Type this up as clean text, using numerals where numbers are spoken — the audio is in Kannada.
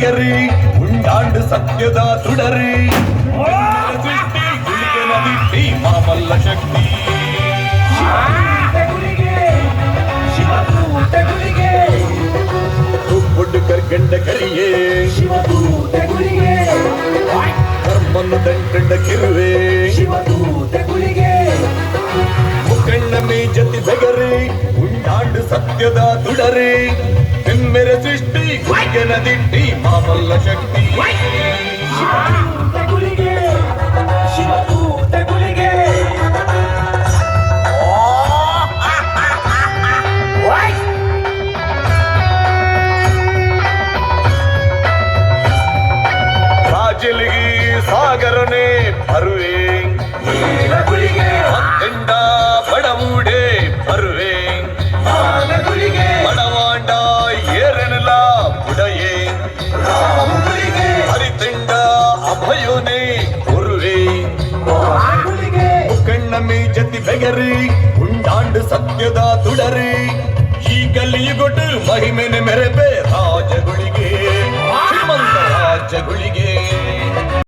ಬೆಗರಿ ಉಂಡಾಂಡು ಸತ್ಯದ ತುಡರಿ ಸೃಷ್ಟಿ ಗುಳಿಗೆ ನದಿಟ್ಟಿ ಮಾಮಲ್ಲ ಶಕ್ತಿ ದುಪ್ಪುಡ್ಡು ಕರ್ಕಂಡ ಕರಿಯೇ ಕರ್ಮನ್ನು ದಂಕಂಡ ಕಿರುವೆ ಮುಖಂಡ ಮೇಜತಿ ಬೆಗರಿ ಉಂಡಾಂಡು ಸತ್ಯದ ತುಡರಿ ನಿಮ್ಮೆರೆ ಸೃಷ್ಟಿ ಗುಳಿಗೆ ನದಿಟ್ಟಿ ಮಾಮಲ್ಲ ಶಕ್ತಿ ರಾಜಲಿಗಿ ಸಾಗರನೆ ಬರುವೆ ಮತ್ತೆಂಡ ಬಡವೂಡೆ ಬರುವೆ ಬಡವಾಂಡ ಏರನಲ ಬುಡಯೇ ಹರಿತೆಂಡ ಅಭಯೋನೆ ಕೊರುವೆ ಮುಖಣ್ಣ ಮೇಜತಿ ಬೆಗರಿ ಉಂಡಾಂಡು ಸತ್ಯದ ತುಡರಿ ಈ ಗಲ್ಲಿಗೊಟ್ಟು ಮಹಿಮೆನೆ ಮೆರೆಪೆ ರಾಜಗುಳಿಗೆ ಶ್ರೀಮಂತ ರಾಜಗುಳಿಗೆ